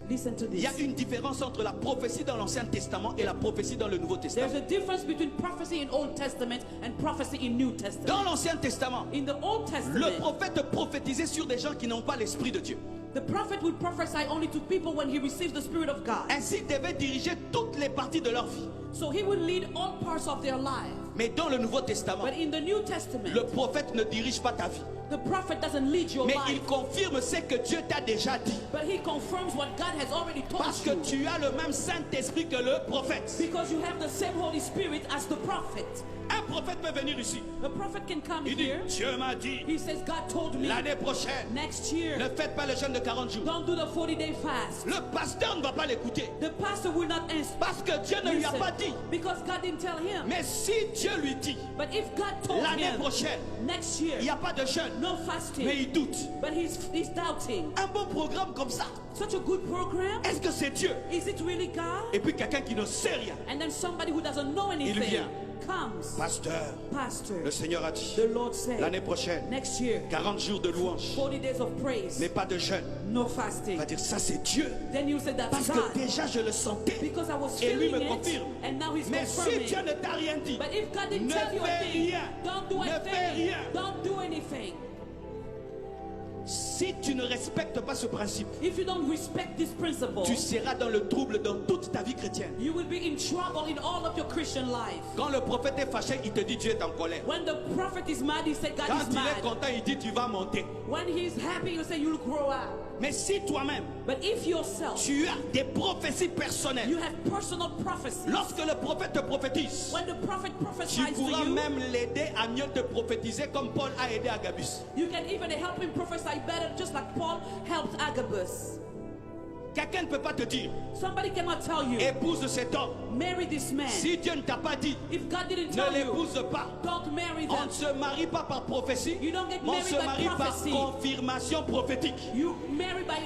Listen to Il y a this. une différence entre la prophétie dans l'Ancien Testament et la prophétie dans le Nouveau Testament. There's a difference between prophecy in Old Testament and prophecy in New Testament. Dans l'Ancien Testament, In the Old le Testament, prophète prophétisait sur des gens qui n'ont pas l'Esprit de Dieu. the prophet would prophesy only to people when he receives the Spirit of God. Ainsi, il devait diriger toutes les parties de leur vie. So he would lead all parts of their life. Mais dans le Nouveau Testament, But in the New Testament, le prophète ne dirige pas ta vie. the prophet doesn't lead your Mais life. il confirme ce que Dieu t'a déjà dit. But he confirms what God has already told Parce que you. tu as le même Saint-Esprit que le prophète. Because you have the same Holy Spirit as the prophet. Un prophète peut venir ici. The prophet can come Il dit, here. Dieu m'a dit, He says, God told me l'année prochaine, next year, ne faites pas le jeûne de 40 jours. don't do the 40-day fast. Le pasteur ne va pas l'écouter. The pastor will not answer. Parce que Dieu ne lui a pas dit. Because God didn't tell him. Mais si Dieu lui dit, But if God told l'année him prochaine, next il year, n'y a pas de jeûne, no fasting, mais il doute. but he's doubting. Un bon programme comme ça, Such a good program. est-ce que c'est Dieu? Is it really God? Et puis quelqu'un qui ne sait rien. And then somebody who doesn't know anything vient. comes. Pasteur, Pastor, le Seigneur a dit, the Lord said, l'année prochaine, next year, 40 jours de louange, 40 days of praise, mais pas de jeûne. no On fasting. va dire, ça c'est Dieu. Then you say that's Parce que God. déjà je le sentais. Because I was Et lui feeling me it, confirme. and now he's Mais si confirming. Dieu ne t'a rien dit, But if God didn't ne tell you a fais thing, rien. don't do Ne a fais thing. rien. Don't do anything. Si tu ne respectes pas ce principe, If you don't respect this principle, tu seras dans le trouble dans toute ta vie chrétienne. you will be in trouble in all of your Christian life. Quand le prophète est fâché, il te dit Dieu est en colère. When the prophet is mad, he said God Quand is il est mad. content, il dit tu vas monter. When he's happy, you say you'll grow up. Mais si toi-même, But if yourself, tu as des prophéties personnelles, you have personal prophecy. lorsque le prophète te prophétise, When the prophet tu prophesies to pourras you, même l'aider à mieux te prophétiser comme Paul a aidé Agabus. you can even help him prophesy better, just like Paul helped Agabus. Quelqu'un ne peut pas te dire, Somebody cannot tell you, épouse cet homme. marry this man. Si Dieu ne t'a pas dit, If God didn't ne tell you, l'épouse pas. don't marry On them. ne se marie pas par prophétie, You don't get mais on married se by marie par prophecy. confirmation prophétique. You marry by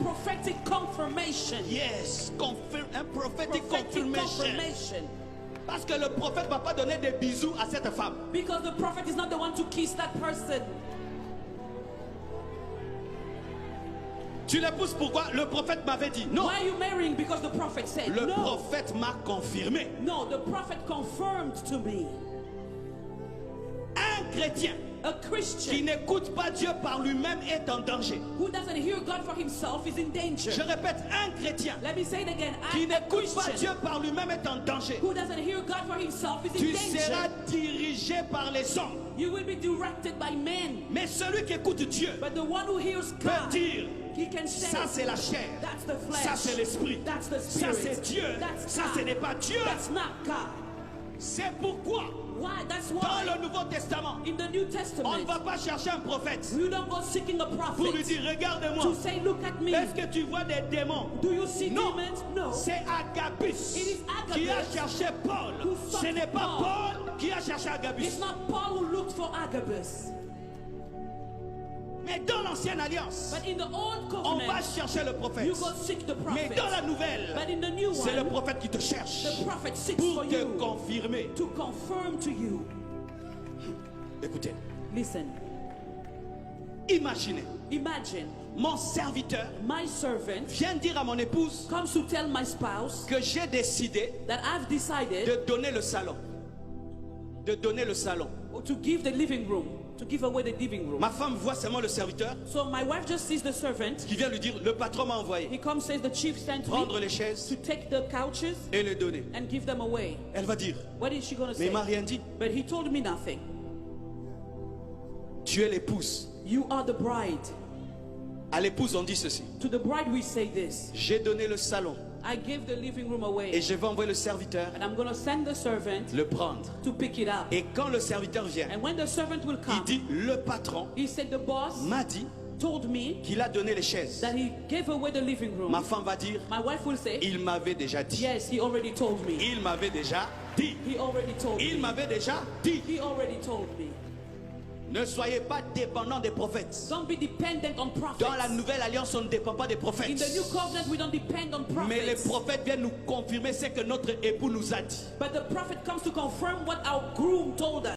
prophetic confirmation. Yes, un prophetic Prophetic confirmation. confirmation. Parce que le prophète ne va pas donner des bisous à cette femme. Because the prophet is not the one to kiss that person. Tu l'épouses pourquoi? Le prophète m'avait dit. Non, Why are you marrying? Because the prophet said. le No. prophète m'a confirmé. No, the prophet confirmed to me. Un chrétien A qui Christian n'écoute pas Dieu par lui-même est en danger. who doesn't hear God for himself is in danger. Je répète, un chrétien Let me say it again. qui A n'écoute pas Dieu Christian par lui-même est en danger. who doesn't hear God for himself is in Tu seras danger. dirigé par les hommes. You will be directed by men. Mais celui qui écoute Dieu But the one who hears peut God, dire, he can say, ça c'est la chair, that's the flesh. ça c'est l'esprit, That's the ça spirit. c'est Dieu, That's ça God. ce n'est pas Dieu. That's not God. C'est pourquoi Why? That's dans why le Nouveau Testament, in the New on ne Testament, va pas chercher un prophète you don't go seeking a pour lui prophet dire regarde-moi, to say, look at me. est-ce que tu vois des démons? Do you see Non, demons? No. c'est Agabus It is Agabus qui a cherché Paul. who sought Ce n'est pas Paul. Paul qui a cherché Agabus. It's not Paul who looked for Agabus. Mais dans l'ancienne alliance, But in the old on va covenant, chercher le prophète. you go seek the Mais prophet. dans la nouvelle, But in the new c'est le one, prophète qui te cherche the prophet seeks pour for te you confirmer. to confirm to you. Écoutez, Listen, imaginez, imagine mon serviteur my servant vient dire à mon épouse comes to tell my spouse que j'ai décidé that I've decided de donner le salon. De donner le salon. to give the living room, to give away the living room. Ma femme voit seulement le serviteur So my wife just sees the servant. qui vient lui dire le patron m'a envoyé He comes, says the chief sent prendre me les chaises to take the couches et les donner. and give them away. Elle va dire What is she going to mais say? il m'a rien dit. But he told me nothing. Tu es l'épouse. You are the bride. À l'épouse on dit ceci. To the bride we say this. J'ai donné le salon I gave the living room et away. je vais envoyer le serviteur And I'm going to send the servant le prendre. to pick it up. Et quand le serviteur vient, And when the servant will il come, dit le patron he said the boss m'a dit told me qu'il a donné les chaises. that he gave away the living room. Ma femme va dire My wife will say, il m'avait déjà dit. yes, he already told me. Il m'avait déjà dit. He already told Il me. m'avait déjà dit. He already told me. Ne soyez pas dépendants des prophètes. Don't be dependent on prophets. Dans la nouvelle alliance, on ne dépend pas des In prophètes. the new covenant, we don't depend on Mais les prophets. prophètes viennent nous confirmer ce que notre époux nous a dit. But the prophet comes to confirm what our groom told us.